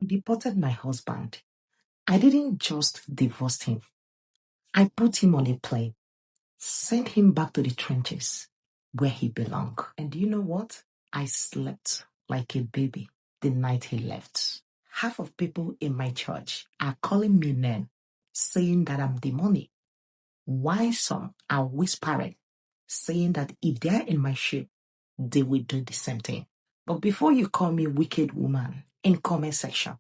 He deported my husband. I didn't just divorce him. I put him on a plane, sent him back to the trenches where he belonged. And you know what? I slept like a baby the night he left. Half of people in my church are calling me name, saying that I'm demonic. Why some are whispering, saying that if they're in my ship, they will do the same thing. But before you call me wicked woman in comment section,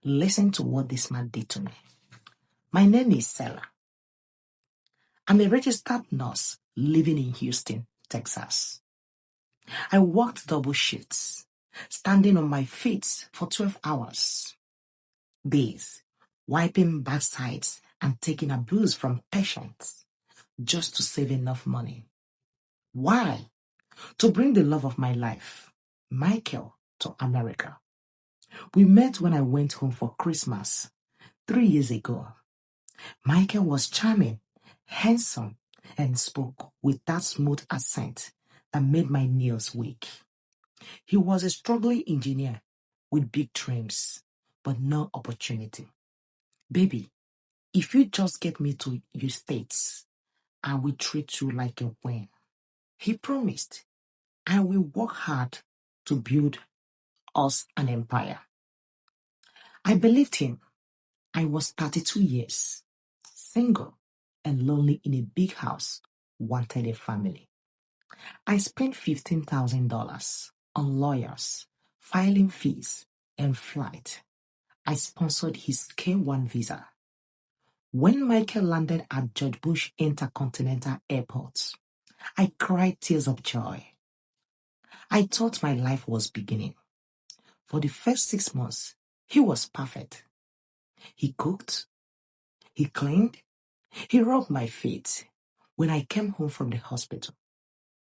listen to what this man did to me. My name is Sarah. I'm a registered nurse living in Houston, Texas. I worked double shifts, standing on my feet for 12 hours, days, wiping backsides and taking abuse from patients just to save enough money. Why? To bring the love of my life, Michael, to America. We met when I went home for Christmas 3 years ago. Michael was charming, handsome, and spoke with that smooth accent that made my nails weak. He was a struggling engineer with big dreams, but no opportunity. Baby, if you just get me to your states, I will treat you like a queen. He promised, I will work hard to build us an empire. I believed him. I was 32 years, single and lonely in a big house, wanted a family. I spent $15,000 on lawyers, filing fees, and flight. I sponsored his K1 visa. When Michael landed at George Bush Intercontinental Airport, I cried tears of joy. I thought my life was beginning. For the first 6 months, he was perfect. He cooked, he cleaned, he rubbed my feet. When I came home from the hospital,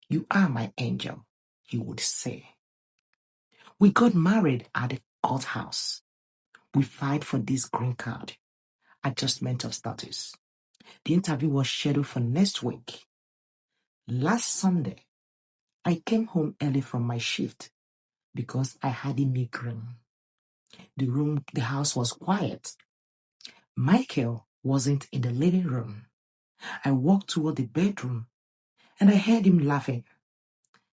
"You are my angel," he would say. We got married at the courthouse. We filed for this green card, adjustment of status. The interview was scheduled for next week. Last Sunday, I came home early from my shift because I had a migraine. The house was quiet. Michael wasn't in the living room. I walked toward the bedroom and I heard him laughing.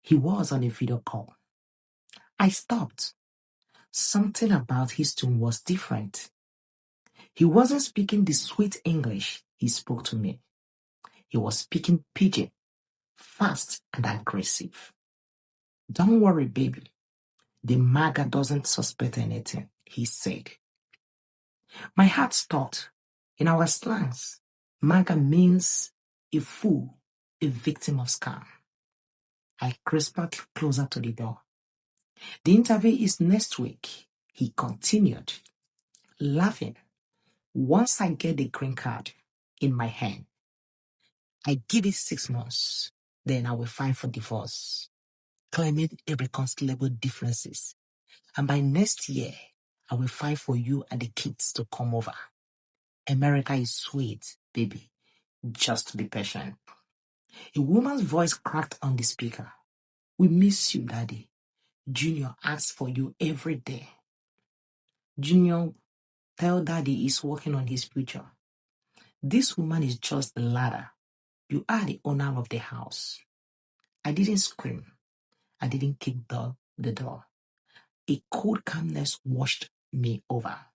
He was on a video call. I stopped. Something about his tone was different. He wasn't speaking the sweet English he spoke to me. He was speaking pidgin, fast and aggressive. "Don't worry, baby. The MAGA doesn't suspect anything," he said. My heart stopped. In our slangs, MAGA means a fool, a victim of scam. I crisped closer to the door. "The interview is next week," he continued, laughing. "Once I get the green card in my hand, I give it 6 months. Then I will file for divorce, claiming irreconcilable differences. And by next year, I will file for you and the kids to come over. America is sweet, baby. Just be patient." A woman's voice cracked on the speaker. "We miss you, Daddy. Junior asks for you every day. Junior, tell Daddy he's working on his future. This woman is just the ladder. You are the owner of the house." I didn't scream. I didn't kick the door. A cold calmness washed me over.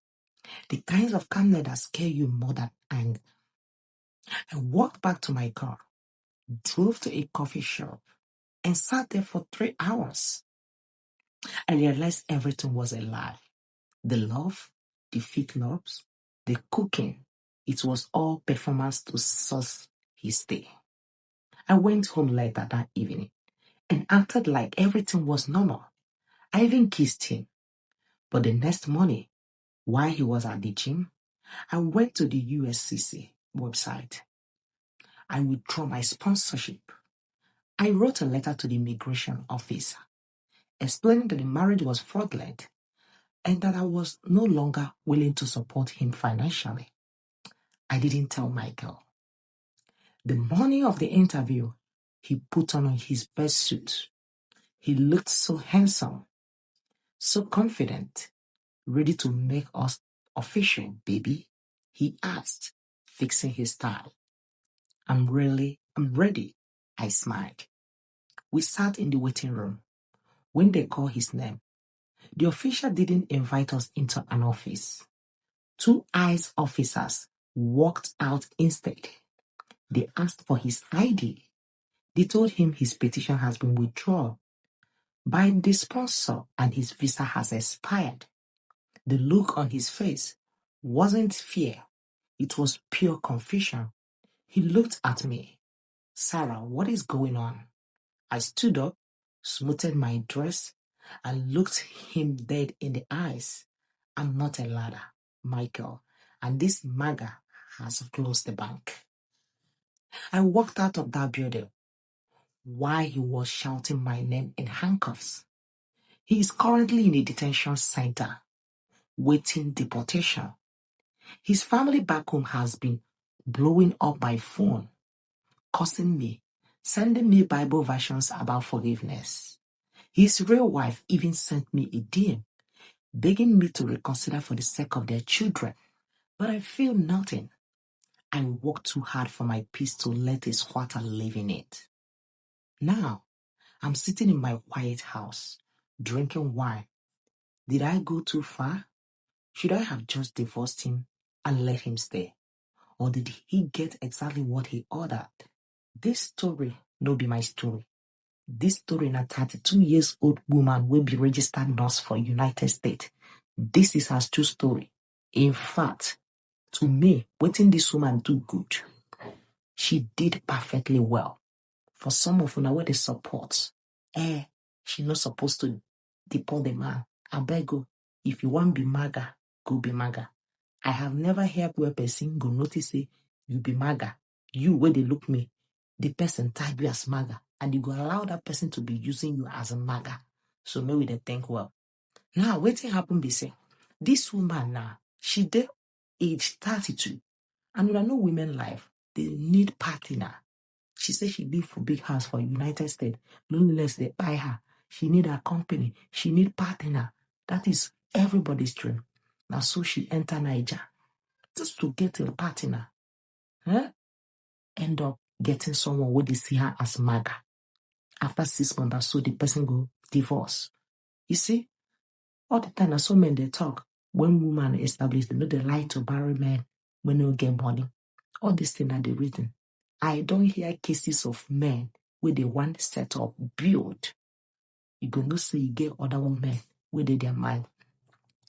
The kinds of calmness that scare you more than anger. I walked back to my car, drove to a coffee shop, and sat there for 3 hours. I realized everything was a lie. The love, the fake loves, the cooking, it was all performance to source his day. I went home later that evening and acted like everything was normal. I even kissed him. But the next morning, while he was at the gym, I went to the USCC website. I withdrew my sponsorship. I wrote a letter to the immigration officer explaining that the marriage was fraudulent and that I was no longer willing to support him financially. I didn't tell Michael. The morning of the interview, he put on his best suit. He looked so handsome, so confident. Ready to make us official, baby? He asked, fixing his tie. I'm ready. I smiled. We sat in the waiting room. When they called his name, the official didn't invite us into an office. 2 ICE officers walked out instead. They asked for his ID. They told him his petition has been withdrawn by the sponsor and his visa has expired. The look on his face wasn't fear. It was pure confusion. He looked at me. Sarah, what is going on? I stood up, smoothed my dress, and looked him dead in the eyes. I'm not a ladder, Michael, and this MAGA has closed the bank. I walked out of that building while he was shouting my name in handcuffs. He is currently in a detention center, waiting deportation. His family back home has been blowing up my phone, cursing me, sending me Bible versions about forgiveness. His real wife even sent me a DM, begging me to reconsider for the sake of their children. But I feel nothing. I worked too hard for my peace to let a squatter live in it. Now, I'm sitting in my quiet house, drinking wine. Did I go too far? Should I have just divorced him and let him stay? Or did he get exactly what he ordered? This story no be my story. This story na 32 years old woman will be registered nurse for United States. This is her true story. In fact, to me, wetin this woman do good. She did perfectly well. For some of una wey dey support, she not supposed to deport the man. Abeg o, if you want be MAGA, go be MAGA. I have never heard where person go notice say you be MAGA. You where they look me, the person type you as MAGA, and you go allow that person to be using you as a MAGA. So maybe they think well. Now, wetin happen be say, this woman now, she dey age 32. And we know women life, they need partner. She said she live for big house for United States. Loneliness, they buy her. She need a company. She need partner. That is everybody's dream. Now, so she enter Niger just to get a partner. End up getting someone where they see her as MAGA. After 6 months or so, the person go divorce. You see, all the time, so men they talk. When women establish, they know they like to marry men when they get money. All these things are the reason. I don't hear cases of men where they want set up, build. You go no say you get other women where they their mind.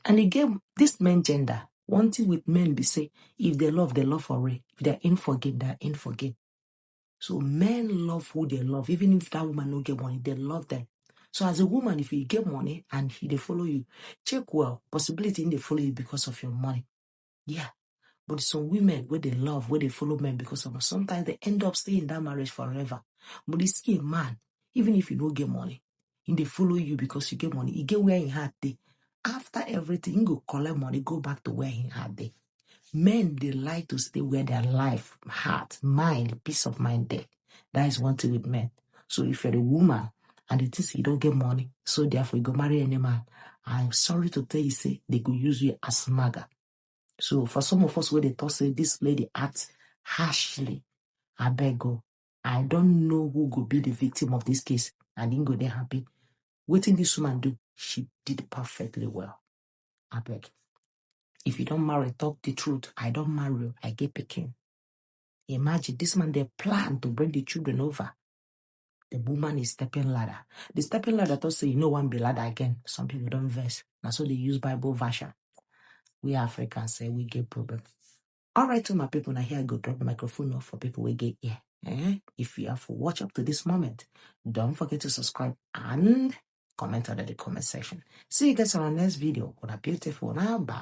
And again, this men gender, one thing with men be say, if they love for real. If they're in for game, they're in for game. So men love who they love. Even if that woman don't get money, they love them. So as a woman, if you get money and they follow you, check well. Possibility in they follow you because of your money. Yeah. But some women, where they love, where they follow men because of sometimes they end up staying in that marriage forever. But they see a man, even if you don't get money, and they follow you because you get money, he get where he had day. After everything, he go collect money, go back to where he had day. Men, they like to stay where their life, heart, mind, peace of mind there. That is one thing with men. So if you're a woman and it is you don't get money, so therefore you go marry any man, I'm sorry to tell you, say they go use you as MAGA. So for some of us where they thought say this lady acts harshly, I beg go. I don't know who could be the victim of this case. I didn't go there happy. Waiting this woman do, she did perfectly well. I beg. If you don't marry, talk the truth. I don't marry, I get picking. Imagine this man, they plan to bring the children over. The woman is stepping ladder. The stepping ladder thought say, you know, one be ladder again. Some people don't verse. Now so they use Bible version. We Africans say we get problem. All right, to my people, now here I go drop the microphone off for people we get here. If you have watched up to this moment, don't forget to subscribe and comment under the comment section. See you guys on our next video. What a beautiful now. Bye.